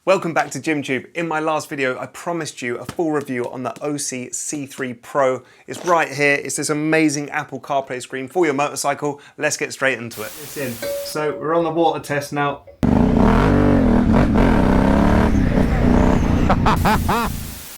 Welcome back to GymTube. In my last video, I promised you a full review on the Aoocci C3 Pro. It's right here. It's this amazing Apple CarPlay screen for your motorcycle. Let's get straight into it. It's in. So we're on the water test now.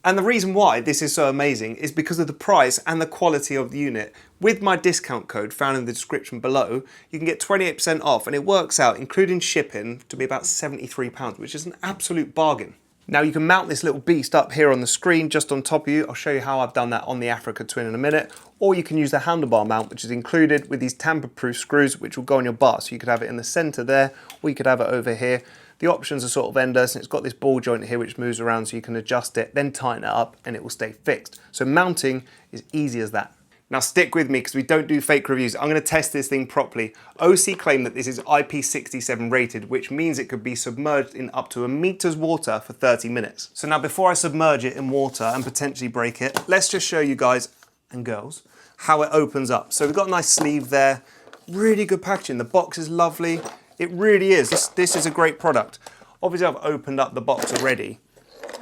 And the reason why this is so amazing is because of the price and the quality of the unit. With my discount code found in the description below, you can get 28% off, and it works out, including shipping, to be about £73, which is an absolute bargain. Now you can mount this little beast up here on the screen, just on top of you. I'll show you how I've done that on the Africa Twin in a minute. Or you can use the handlebar mount, which is included with these tamper-proof screws, which will go on your bar. So you could have it in the center there, or you could have it over here. The options are sort of endless, and it's got this ball joint here which moves around so you can adjust it, then tighten it up, and it will stay fixed. So mounting is easy as that. Now stick with me because we don't do fake reviews. I'm going to test this thing properly. Aoocci claim that this is IP67 rated, which means it could be submerged in up to a meter's water for 30 minutes. So now before I submerge it in water and potentially break it, let's just show you guys and girls how it opens up. So we've got a nice sleeve there, really good packaging. The box is lovely. It really is. This is a great product. Obviously I've opened up the box already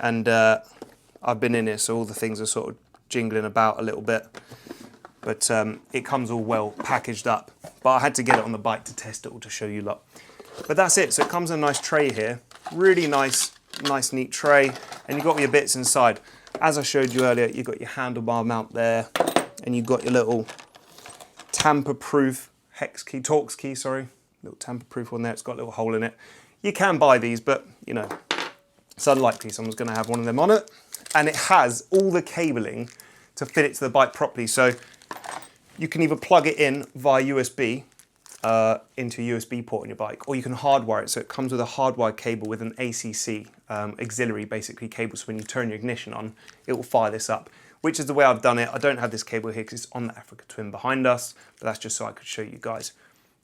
and I've been in here, so all the things are sort of jingling about a little bit. But it comes all well packaged up. But I had to get it on the bike to test it all to show you lot. But that's it. So it comes in a nice tray here. Really nice neat tray. And you've got your bits inside. As I showed you earlier, you've got your handlebar mount there. And you've got your little tamper-proof Torx key, sorry. Little tamper-proof one there. It's got a little hole in it. You can buy these, but you know, it's unlikely someone's going to have one of them on it. And it has all the cabling to fit it to the bike properly. So you can either plug it in via USB into a USB port on your bike, or you can hardwire it. So it comes with a hardwired cable with an ACC, auxiliary basically cable. So when you turn your ignition on, it will fire this up, which is the way I've done it. I don't have this cable here because it's on the Africa Twin behind us, but that's just so I could show you guys.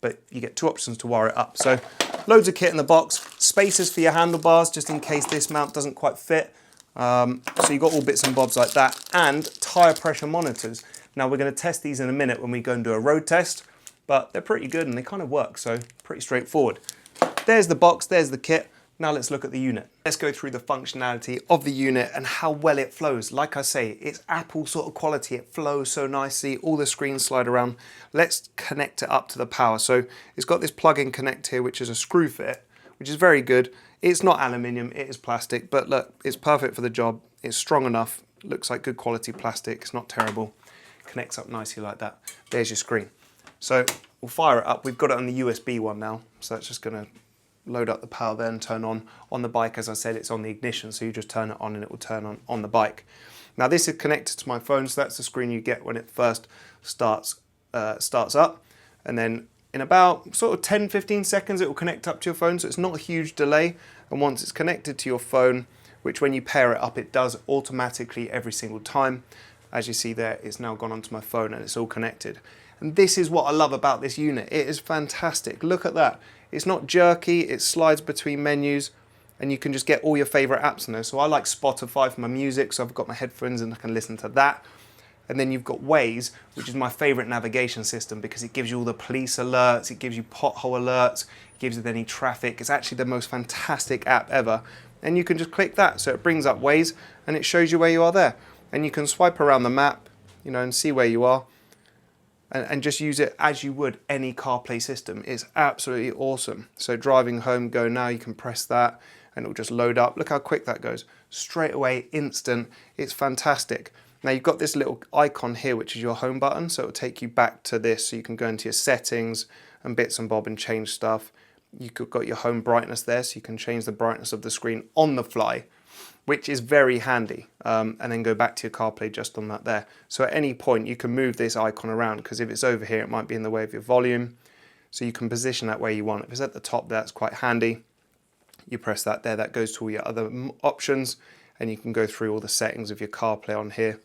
But you get two options to wire it up. So loads of kit in the box, spaces for your handlebars, just in case this mount doesn't quite fit. So you've got all bits and bobs like that, and tire pressure monitors. Now we're going to test these in a minute when we go and do a road test, but they're pretty good and they kind of work, so pretty straightforward. There's the box, there's the kit. Now let's look at the unit. Let's go through the functionality of the unit and how well it flows. Like I say, it's Apple sort of quality. It flows so nicely. All the screens slide around. Let's connect it up to the power. So it's got this plug-in connect here, which is a screw fit, which is very good. It's not aluminium, it is plastic, but look, it's perfect for the job. It's strong enough. Looks like good quality plastic. It's not terrible. Connects up nicely like that. There's your screen. So we'll fire it up. We've got it on the USB one now, so that's just going to load up the power there and turn on. On the bike, as I said, it's on the ignition, so you just turn it on and it will turn on the bike. Now this is connected to my phone, so that's the screen you get when it first starts up. And then in about sort of 10-15 seconds, it will connect up to your phone, so it's not a huge delay. And once it's connected to your phone, which when you pair it up, it does automatically every single time. As you see there, it's now gone onto my phone and it's all connected. And this is what I love about this unit. It is fantastic. Look at that. It's not jerky, it slides between menus, and you can just get all your favorite apps in there. So I like Spotify for my music, so I've got my headphones and I can listen to that. And then you've got Waze, which is my favorite navigation system because it gives you all the police alerts, it gives you pothole alerts, it gives you any traffic. It's actually the most fantastic app ever. And you can just click that. So it brings up Waze and it shows you where you are there. And you can swipe around the map, you know, and see where you are. And just use it as you would any CarPlay system. It's absolutely awesome. So driving home, go now, you can press that and it'll just load up. Look how quick that goes. Straight away, instant. It's fantastic. Now you've got this little icon here, which is your home button. So it'll take you back to this. So you can go into your settings and bits and bob and change stuff. You've got your home brightness there, so you can change the brightness of the screen on the fly, which is very handy, and then go back to your CarPlay just on that there. So at any point you can move this icon around, because if it's over here it might be in the way of your volume, so you can position that where you want. If it's at the top, that's quite handy. You press that there, that goes to all your other options, and you can go through all the settings of your CarPlay on here.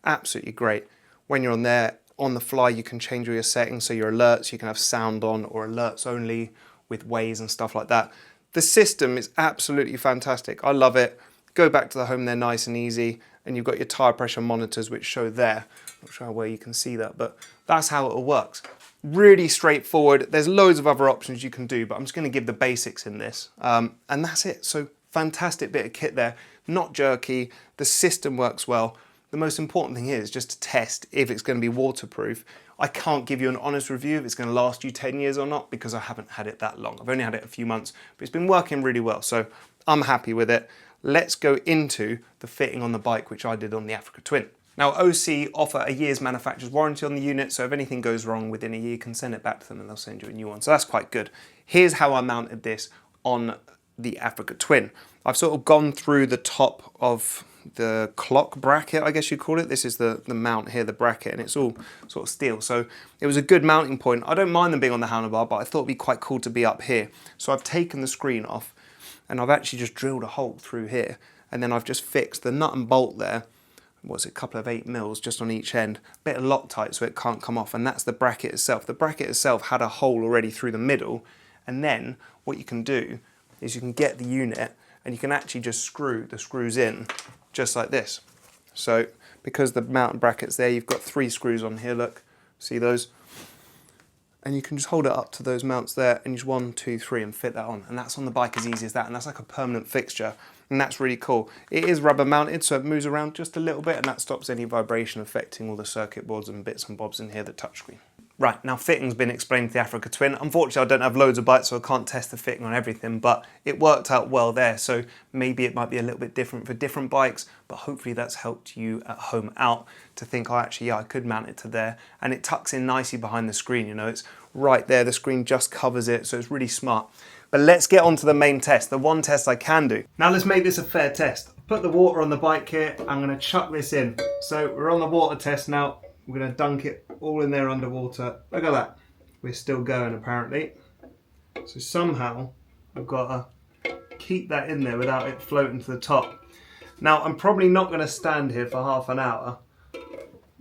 Absolutely great. When you're on there, on the fly, you can change all your settings, so your alerts, you can have sound on or alerts only with Waze and stuff like that. The system is absolutely fantastic. I love it. Go back to the home there nice and easy, and you've got your tire pressure monitors which show there. Not sure where you can see that, but that's how it all works. Really straightforward. There's loads of other options you can do, but I'm just going to give the basics in this. And that's it. So Fantastic bit of kit there, not jerky, the system works well. The most important thing here is just to test if it's going to be waterproof. I can't give you an honest review if it's going to last you 10 years or not because I haven't had it that long. I've only had it a few months, but it's been working really well, so I'm happy with it. Let's go into the fitting on the bike, which I did on the Africa Twin. Now, Aoocci offer a year's manufacturer's warranty on the unit, so if anything goes wrong within a year, you can send it back to them and they'll send you a new one. So that's quite good. Here's how I mounted this on the Africa Twin. I've sort of gone through the top of the clock bracket, I guess you call it. This is the mount here, the bracket, and it's all sort of steel. So it was a good mounting point. I don't mind them being on the handlebar, but I thought it'd be quite cool to be up here. So I've taken the screen off and I've actually just drilled a hole through here. And then I've just fixed the nut and bolt there. What's it, a couple of 8 mils just on each end. Bit of Loctite so it can't come off, and that's the bracket itself. The bracket itself had a hole already through the middle, and then what you can do is you can get the unit and you can actually just screw the screws in just like this. So because the mounting bracket's there, you've got 3 screws on here, look, see those? And you can just hold it up to those mounts there and just 1, 2, 3 and fit that on. And that's on the bike as easy as that, and that's like a permanent fixture. And that's really cool. It is rubber mounted, so it moves around just a little bit, and that stops any vibration affecting all the circuit boards and bits and bobs in here, the touchscreen. Right, now fitting's been explained to the Africa Twin. Unfortunately, I don't have loads of bikes, so I can't test the fitting on everything, but it worked out well there, so maybe it might be a little bit different for different bikes, but hopefully that's helped you at home out to think, oh, actually, yeah, I could mount it to there, and it tucks in nicely behind the screen, you know, it's right there, the screen just covers it, so it's really smart. But let's get on to the main test, the one test I can do. Now let's make this a fair test. Put the water on the bike here, I'm gonna chuck this in. So we're on the water test now. We're gonna dunk it all in there underwater. Look at that. We're still going apparently. So somehow I've got to keep that in there without it floating to the top. Now I'm probably not gonna stand here for half an hour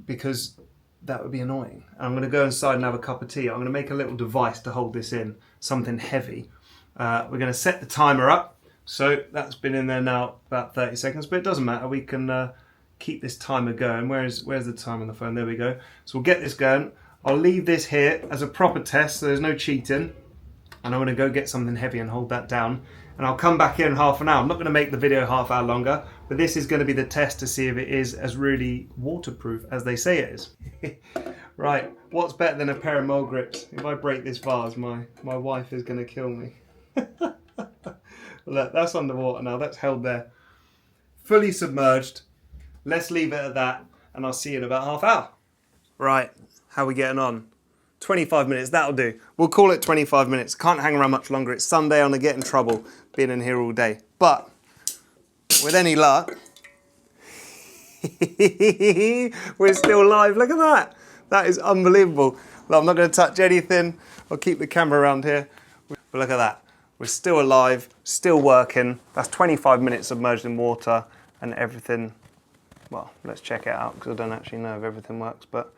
because that would be annoying. I'm gonna go inside and have a cup of tea. I'm gonna make a little device to hold this in, something heavy. We're gonna set the timer up. So that's been in there now about 30 seconds, but it doesn't matter. We can keep this timer going. Where's the time on the phone? There we go. So we'll get this going. I'll leave this here as a proper test, so there's no cheating. And I'm gonna go get something heavy and hold that down. And I'll come back in half an hour. I'm not gonna make the video half hour longer, but this is gonna be the test to see if it is as really waterproof as they say it is. Right, what's better than a pair of mole grips? If I break this vase, my wife is gonna kill me. Look, that's underwater now, that's held there. Fully submerged. Let's leave it at that, and I'll see you in about half hour. Right, how are we getting on? 25 minutes, that'll do. We'll call it 25 minutes. Can't hang around much longer. It's Sunday, I'm gonna get in trouble being in here all day. But, with any luck, we're still live, look at that. That is unbelievable. Look, I'm not gonna touch anything. I'll keep the camera around here. But look at that. We're still alive, still working. That's 25 minutes submerged in water and everything. Well, let's check it out because I don't actually know if everything works, but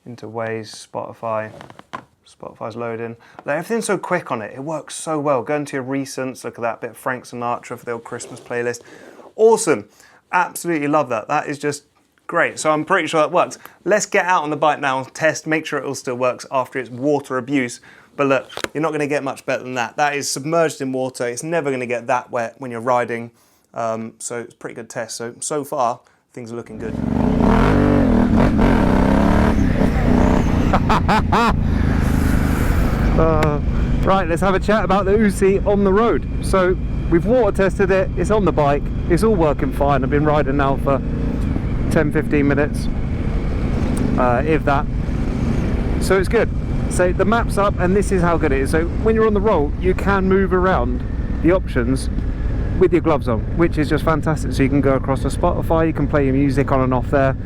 into Waze, Spotify's loading. Like, everything's so quick on it. It works so well. Go into your recents, look at that bit of Frank Sinatra for the old Christmas playlist. Awesome. Absolutely love that. That is just great. So I'm pretty sure that works. Let's get out on the bike now, test, make sure it all still works after its water abuse. But look, you're not going to get much better than that. That is submerged in water. It's never going to get that wet when you're riding. So it's a pretty good test. So far, things are looking good. Right, let's have a chat about the Aoocci on the road. So we've water tested it. It's on the bike. It's all working fine. I've been riding now for 10-15 minutes, if that. So it's good. So the map's up, and this is how good it is. So when you're on the roll, you can move around the options with your gloves on, which is just fantastic. So you can go across to Spotify, you can play your music on and off there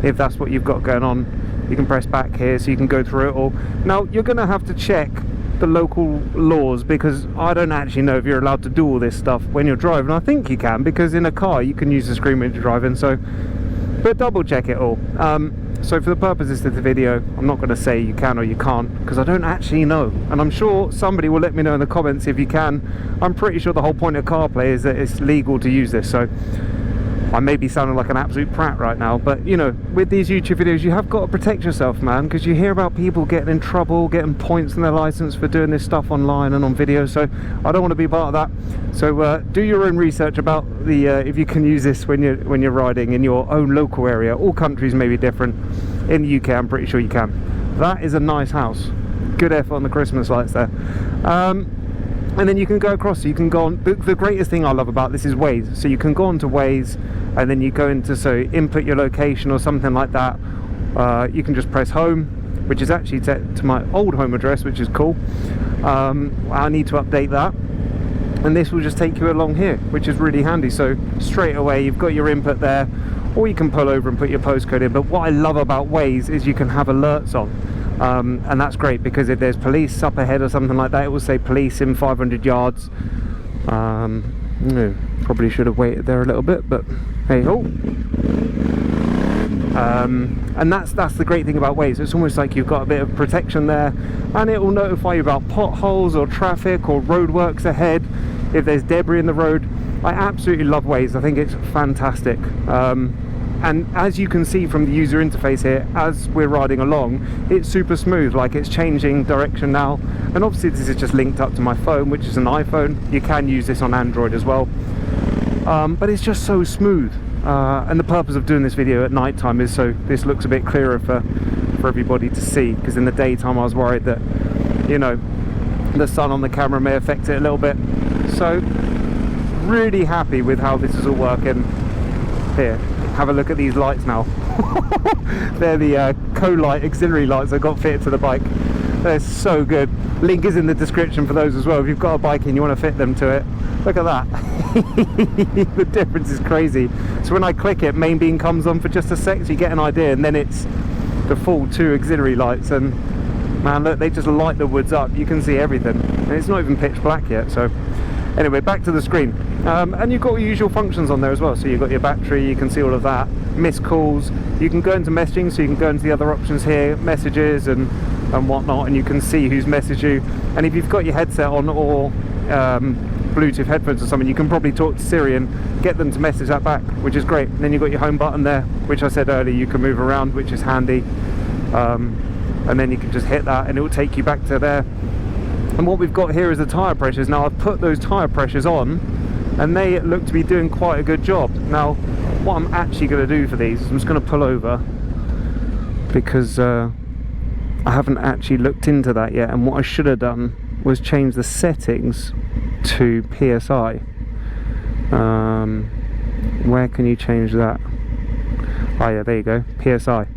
if that's what you've got going on. You can press back here so you can go through it all. Now you're going to have to check the local laws because I don't actually know if you're allowed to do all this stuff when you're driving. I think you can, because in a car you can use the screen when you're driving, so but double check it all. So for the purposes of the video, I'm not going to say you can or you can't because I don't actually know, and I'm sure somebody will let me know in the comments if you can. I'm pretty sure the whole point of CarPlay is that it's legal to use this, so I may be sounding like an absolute prat right now, but you know, with these YouTube videos you have got to protect yourself, man, because you hear about people getting in trouble, getting points in their license for doing this stuff online and on video, so I don't want to be part of that. So do your own research about the if you can use this when you're riding in your own local area. All countries may be different. In the UK I'm pretty sure you can. That is a nice house. Good effort on the Christmas lights there. And then you can go across, so you can go on, the greatest thing I love about this is Waze. So you can go onto Waze and then you go into, so input your location or something like that. You can just press home, which is actually set to my old home address, which is cool. I need to update that. And this will just take you along here, which is really handy. So straight away you've got your input there, or you can pull over and put your postcode in. But what I love about Waze is you can have alerts on. And that's great, because if there's police up ahead or something like that, it will say police in 500 yards. No, probably should have waited there a little bit, but hey ho. And that's the great thing about Waze. It's almost like you've got a bit of protection there, and it will notify you about potholes or traffic or roadworks ahead, if there's debris in the road. I absolutely love Waze. I think it's fantastic. And as you can see from the user interface here, as we're riding along, it's super smooth, like it's changing direction now. And obviously this is just linked up to my phone, which is an iPhone. You can use this on Android as well. But it's just so smooth. And the purpose of doing this video at night time is so this looks a bit clearer for everybody to see, because in the daytime I was worried that, you know, the sun on the camera may affect it a little bit. So really happy with how this is all working. Here, have a look at these lights now. They're the co-light auxiliary lights I got fitted to the bike. They're so good. Link is in the description for those as well, if you've got a bike and you want to fit them to it. Look at that. The difference is crazy. So when I click it, main beam comes on for just a sec, so you get an idea, and then it's the full 2 auxiliary lights, and man, look, they just light the woods up. You can see everything, and it's not even pitch black yet. So anyway, back to the screen. And you've got your usual functions on there as well. So you've got your battery, you can see all of that. Missed calls, you can go into messaging, so you can go into the other options here, messages and whatnot, and you can see who's messaged you. And if you've got your headset on, or Bluetooth headphones or something, you can probably talk to Siri and get them to message that back, which is great. And then you've got your home button there, which I said earlier, you can move around, which is handy. And then you can just hit that and it will take you back to there. And what we've got here is the tyre pressures. Now I've put those tyre pressures on, and they look to be doing quite a good job. Now what I'm actually going to do for these is I'm just going to pull over, because I haven't actually looked into that yet, and what I should have done was change the settings to PSI. Where can you change that? Oh yeah, there you go, PSI.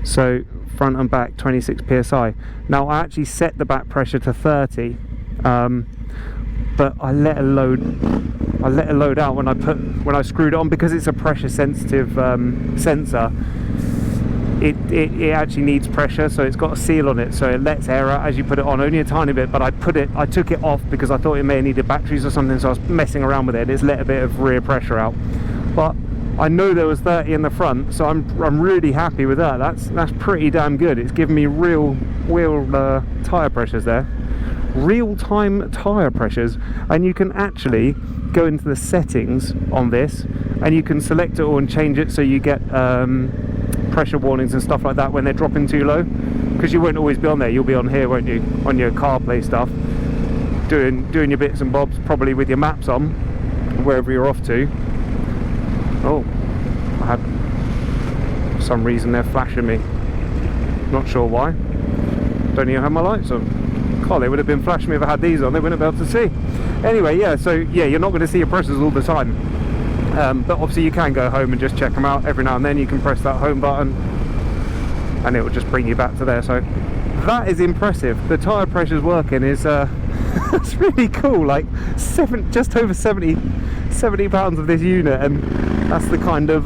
So front and back 26 PSI. Now I actually set the back pressure to 30, but I let it load out when I screwed it on, because it's a pressure sensitive sensor. It actually needs pressure, so it's got a seal on it, so it lets air out as you put it on, only a tiny bit. But I took it off because I thought it may have needed batteries or something, so I was messing around with it, and it's let a bit of rear pressure out. But I know there was 30 in the front, so I'm really happy with that. That's pretty damn good. It's given me real tyre pressures there, real-time tyre pressures. And you can actually go into the settings on this, and you can select it all and change it so you get pressure warnings and stuff like that when they're dropping too low, because you won't always be on there. You'll be on here, won't you, on your CarPlay stuff, doing your bits and bobs, probably with your maps on wherever you're off to. Oh, I had, for some reason they're flashing me, not sure why. Don't even have my lights on. God, they would have been flashing me if I had these on. They wouldn't have been able to see. Anyway, yeah, so yeah, you're not going to see your pressures all the time. But obviously you can go home and just check them out every now and then. You can press that home button and it will just bring you back to there. So that is impressive. The tyre pressure's working is it's really cool. Like just over 70 pounds of this unit, and that's the kind of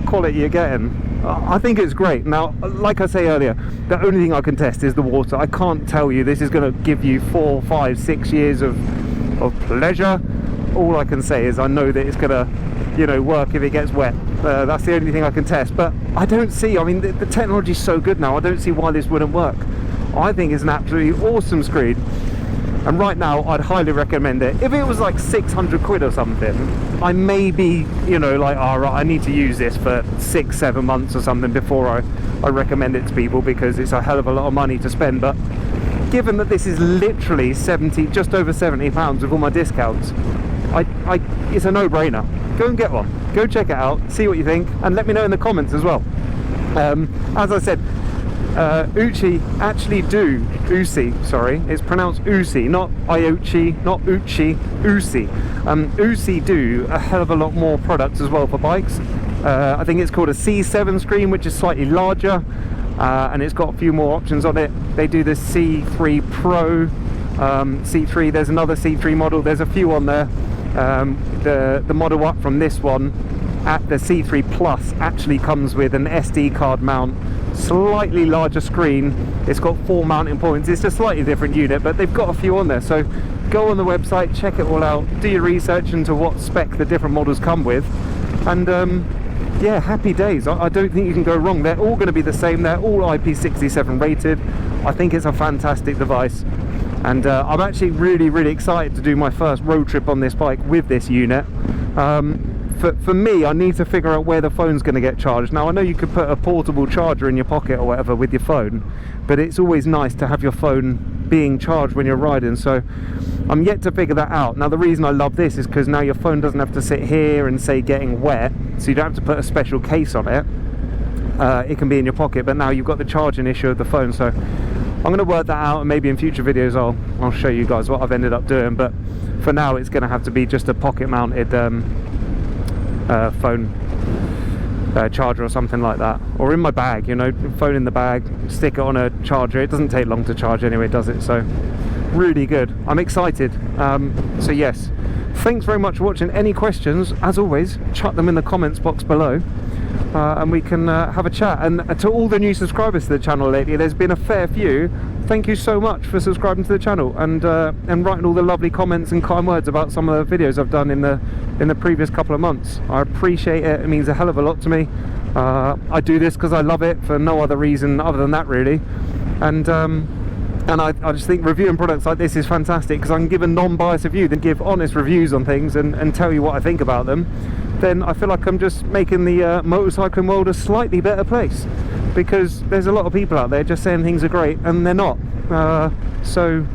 quality you're getting. I think it's great. Now, like I say earlier, the only thing I can test is the water. I can't tell you this is going to give you 4, 5, 6 years of pleasure. All I can say is I know that it's going to, you know, work if it gets wet. That's the only thing I can test. But I don't see, I mean, the technology is so good now, I don't see why this wouldn't work. I think it's an absolutely awesome screen. And right now I'd highly recommend it. If it was like 600 quid or something, I may be, you know, like, all right, I need to use this for 6-7 months or something before I recommend it to people, because it's a hell of a lot of money to spend. But given that this is literally 70, just over 70 pounds with all my discounts, it's a no-brainer. Go and get one. Go check it out, see what you think, and let me know in the comments as well. As I said, Aoocci actually do, Aoocci, sorry, it's pronounced Aoocci, not Aoocci, not Aoocci, Aoocci. Aoocci do a hell of a lot more products as well for bikes. I think it's called a C7 screen, which is slightly larger, and it's got a few more options on it. They do the C3 Pro, C3, there's another C3 model, there's a few on there. The model up from this one, at the C3 Plus, actually comes with an SD card mount, slightly larger screen. It's got 4 mounting points. It's a slightly different unit, but they've got a few on there. So go on the website, check it all out, do your research into what spec the different models come with, and yeah, happy days. I don't think you can go wrong. They're all going to be the same. They're all IP67 rated. I think it's a fantastic device, and I'm actually really excited to do my first road trip on this bike with this unit. For me, I need to figure out where the phone's going to get charged. Now, I know you could put a portable charger in your pocket or whatever with your phone, but it's always nice to have your phone being charged when you're riding, so I'm yet to figure that out. Now, the reason I love this is because now your phone doesn't have to sit here and say getting wet, so you don't have to put a special case on it. It can be in your pocket, but now you've got the charging issue of the phone, so I'm going to work that out, and maybe in future videos I'll show you guys what I've ended up doing. But for now, it's going to have to be just a pocket mounted phone charger or something like that, or in my bag, you know, phone in the bag, stick it on a charger. It doesn't take long to charge anyway, does it? So really good. I'm excited. So yes, thanks very much for watching. Any questions, as always, chuck them in the comments box below, and we can have a chat. And to all the new subscribers to the channel lately, there's been a fair few. Thank you so much for subscribing to the channel and writing all the lovely comments and kind words about some of the videos I've done in the previous couple of months. I appreciate it. It means a hell of a lot to me. I do this because I love it, for no other reason other than that, really. And I just think reviewing products like this is fantastic, because I can give a non-biased review, then give honest reviews on things and tell you what I think about them. Then I feel like I'm just making the motorcycling world a slightly better place, because there's a lot of people out there just saying things are great and they're not. So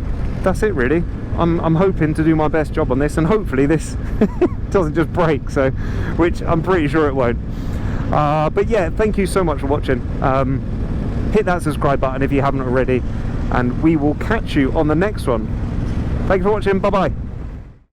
that's it, really. I'm hoping to do my best job on this, and hopefully this doesn't just break, so, which I'm pretty sure it won't. But yeah, thank you so much for watching. Hit that subscribe button if you haven't already, and we will catch you on the next one. Thank you for watching. Bye bye.